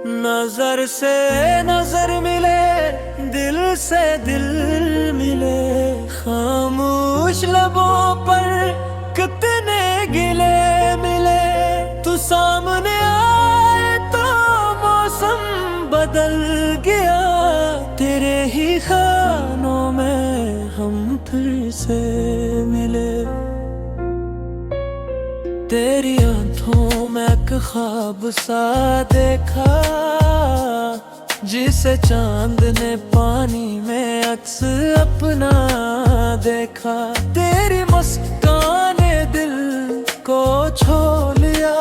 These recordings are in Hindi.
नजर से नजर मिले, दिल से दिल मिले, खामोश लबों पर कितने गिले मिले। तू सामने आए तो मौसम बदल गया, तेरे ही खानों में हम फिर से मिले। तेरी आंखों में एक ख्वाब सा देखा, जिसे चांद ने पानी में अक्स अपना देखा। तेरी मुस्कान ने दिल को छू लिया,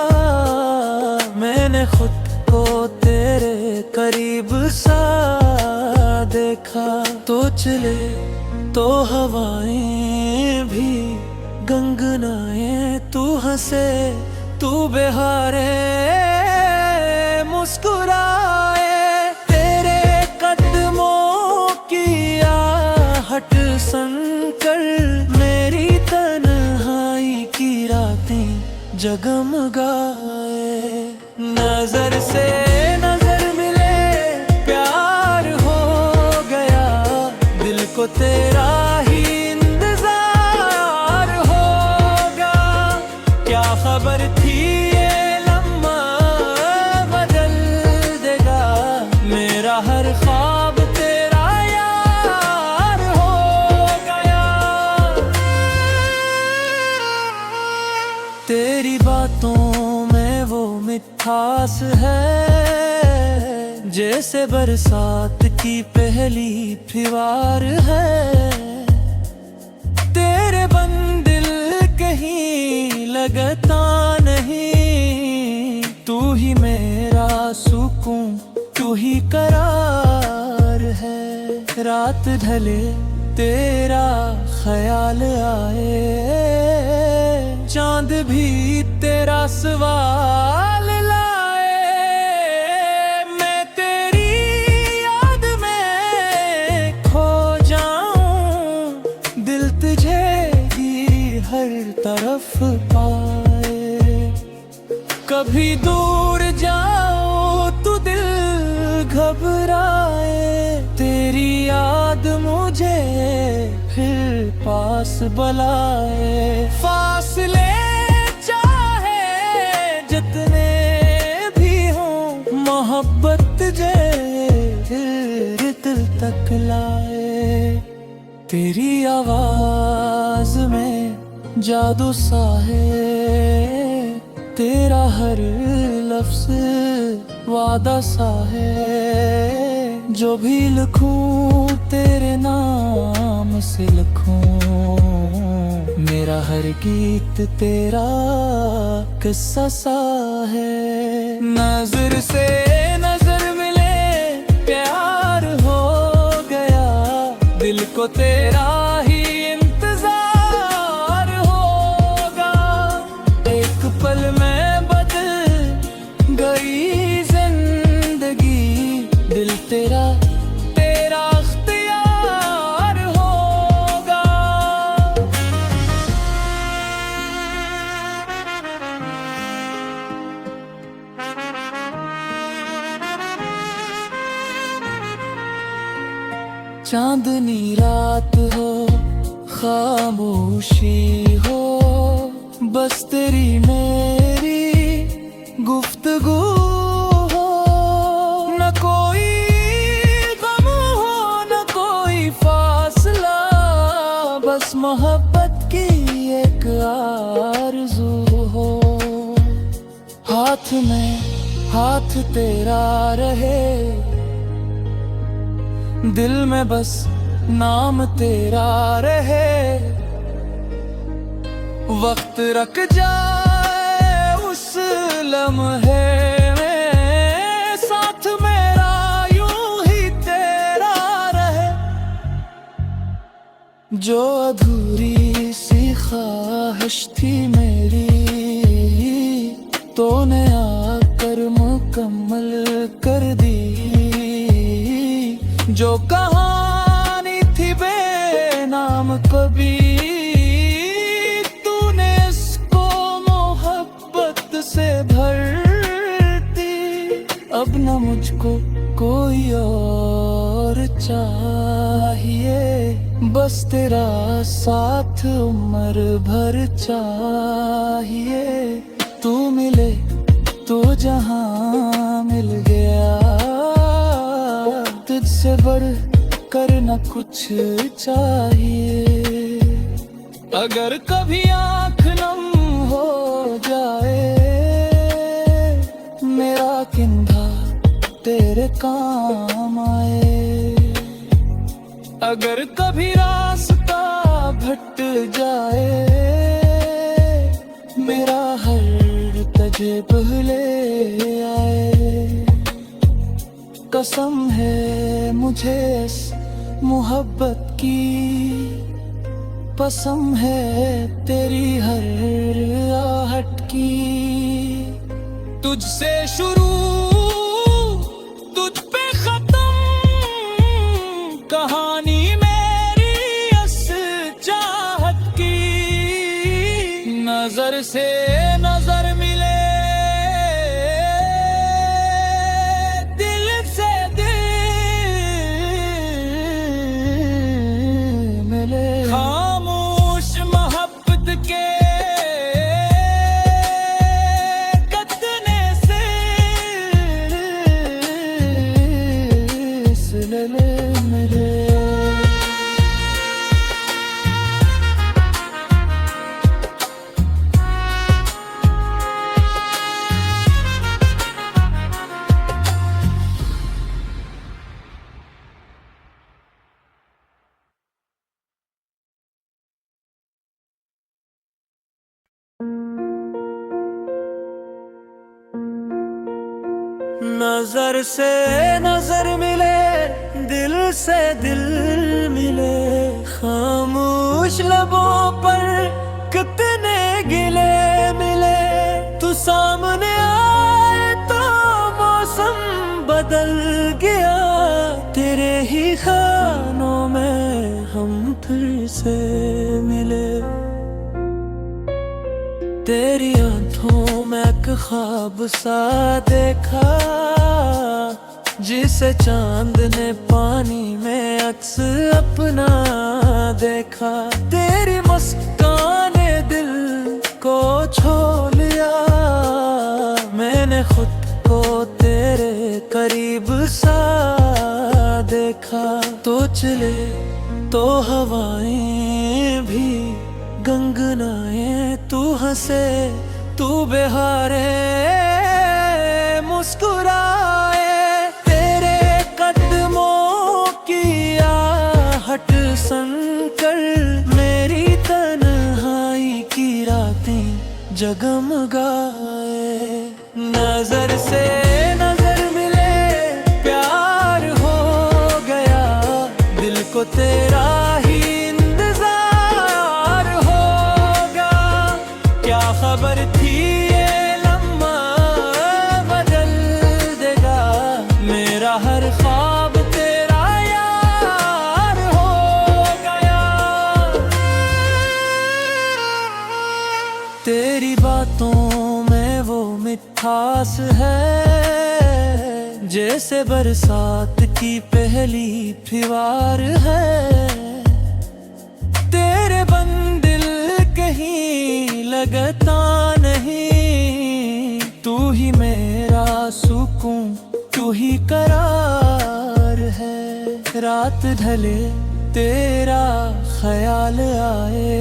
मैंने खुद को तेरे करीब सा देखा। तो चले तो हवाएं भी गंगनाए, तू हंसे तू बिहारे मुस्कुराए। तेरे कदमों की आहट सुनकर मेरी तन्हाई की रातें जगमगाए। नजर से नजर मिले, प्यार हो गया, दिल को तेरा ही खबर थी ये लम्हा बदल देगा। मेरा हर ख्वाब तेरा यार हो गया। तेरी बातों में वो मिठास है, जैसे बरसात की पहली फुहार है। तेरे बंदिल कहीं लगता नहीं, तू ही मेरा सुकून, तू ही करार है। रात ढले तेरा ख्याल आए, चांद भी तेरा सवाल लाए। मैं तेरी याद में खो जाऊं, दिल तुझे ही हर तरफ पाए। कभी दूर जाओ तो दिल घबराए, तेरी याद मुझे फिर पास बुलाए। फासले चाहे जितने भी हों, मोहब्बत तुझे दिल तक लाए। तेरी आवाज में जादू सा है, तेरा हर लफ्ज वादा सा है। जो भी लिखूं तेरे नाम से लिखूं, मेरा हर गीत तेरा किस्सा सा है। नजर से नजर मिले, प्यार हो गया, दिल को तेरा ही इंतजार होगा। एक पल में बदल गई जिंदगी, दिल तेरा तेरा अख्तियार होगा। चांदनी रात हो, खामोशी हो, बस तेरी मेरी गुफ्तगू हो। न कोई गम हो, न कोई फासला, बस मोहब्बत की एक आरज़ू हो। हाथ में हाथ तेरा रहे, दिल में बस नाम तेरा रहे। वक्त रख जाए उस लम्हे में, साथ मेरा यूं ही तेरा रहे। जो अधूरी सी ख्वाहिश थी मेरी, तूने आकर मुकम्मल कर दी। जो कहानी थी बेनाम कभी, तूने इसको मोहब्बत से भर दी। अब अब न मुझको कोई और चाहिए, बस तेरा साथ उम्र भर चाहिए। तू मिले तो जहां मिल गया, तुझसे बढ़ कर न कुछ चाहिए। अगर कभी आँख नम हो जाए, मेरा कंधा तेरे काम आए। अगर कभी रास्ता भटक जाए, मेरा हर तुझे पहले आए। कसम है मुझे इस मोहब्बत की, पसंद है तेरी हर आहट की। तुझसे शुरू तुझ पे खत्म, कहानी मेरी इस चाहत की। नजर से नजर मिले, दिल से दिल मिले। खामोश मोहब्बत के नजर से नजर मिले, दिल से दिल मिले। खामोश लबों पर कितने गिले मिले। तू सामने आए तो मौसम बदल गया, तेरे ही खानों में हम फिर से मिले। तेरी आंखों में एक ख्वाब सा देखा, जिसे चांद ने पानी में अक्स अपना देखा। तेरी मुस्कान ने दिल को छू लिया, मैंने खुद को तेरे करीब सा देखा। तो चले तो हवाएं भी गंगनाए, तू हंसे तू बेहारे मुस्कुराए। तेरे कदमों की आहट सुनकर मेरी तन्हाई की रातें जगमगाए। नजर से नजर मिले, प्यार हो गया, दिल को तेरा ही खबर थी ये लम्हा बदल देगा। मेरा हर ख्वाब तेरा यार हो गया। तेरी बातों में वो मिठास है, जैसे बरसात की पहली फुहार है। तेरे बंदिल कहीं लगता नहीं, तू ही मेरा सुकून, तू ही करार है। रात ढले तेरा ख्याल आए,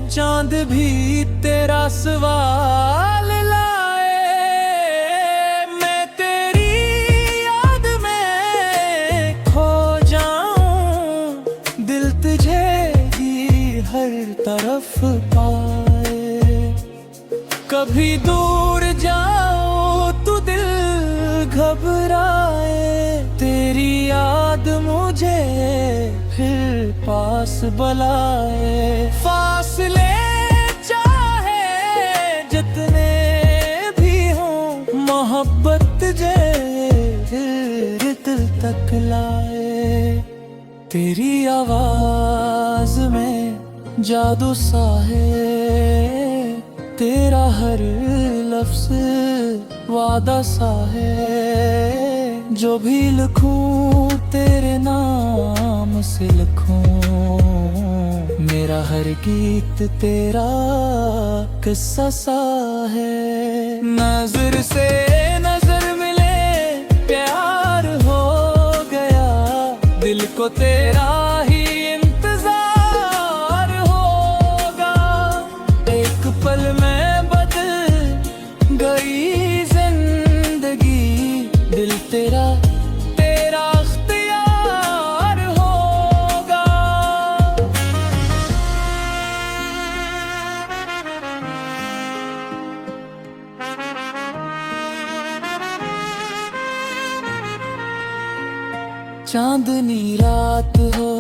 चांद भी तेरा सवाल लाए। मैं तेरी याद में खो जाऊं, दिल तुझे ही हर तरफ पाए। कभी दूर जाओ तू दिल घबराए, तेरी याद मुझे फिर पास बुलाए। फासले चाहे जितने भी हों, मोहब्बत जे दिल तक लाए। तेरी आवाज में जादू सा है, तेरा हर लफ्ज वादा सा है, जो भी लिखूं तेरे नाम से लिखूं। मेरा हर गीत तेरा किस्सा सा है। नजर से नजर मिले प्यार हो गया, दिल को तेरा ही इंतजार होगा। एक पल में बदल गई जिंदगी, दिल तेरा तेरा अख्तियार होगा। चांदनी रात हो,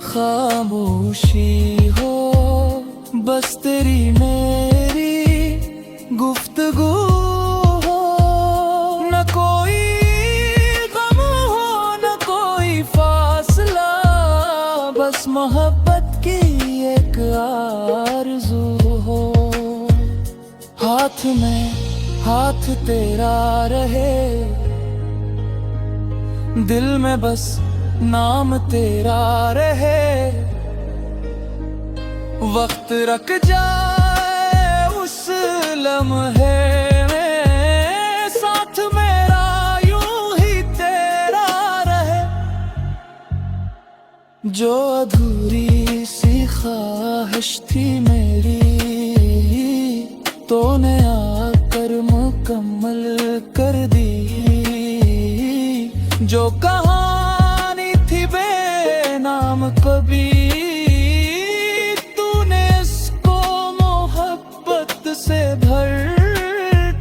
खामोशी हो, बस तेरी मेरी गुफ्तगू हो। न कोई गम हो न कोई फासला, बस मोहब्बत की एक आरज़ू हो। हाथ में हाथ तेरा रहे, दिल में बस नाम तेरा रहे। वक्त रख जाए उस लम्हे में, साथ मेरा यूं ही तेरा रहे। जो अधूरी सी ख्वाहिश थी मेरी, तूने आकर मुकम्मल कर दी। जो कहानी थी बेनाम कभी, तूने इसको मोहब्बत से भर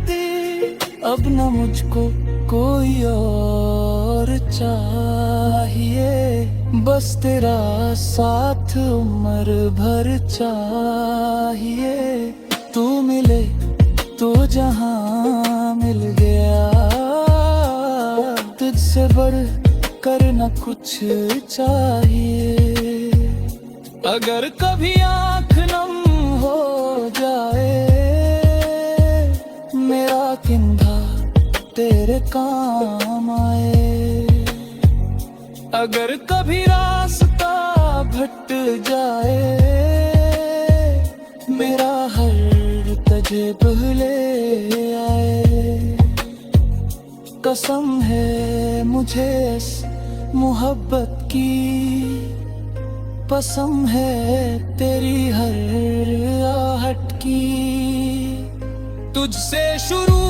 दी। अब न मुझको कोई और चाहिए, बस तेरा साथ उम्र भर चाहिए। तू मिले तो जहां मिल गया, तुझसे बढ़ कर न कुछ चाहिए। अगर कभी आँख नम हो जाए, मेरा कंधा तेरे काम आए। अगर कभी रास्ता भटक जाए, मेरा हर तुझे भूले आए। कसम है मुझे इस मोहब्बत की, पसंद है तेरी हर आहट की। तुझसे शुरू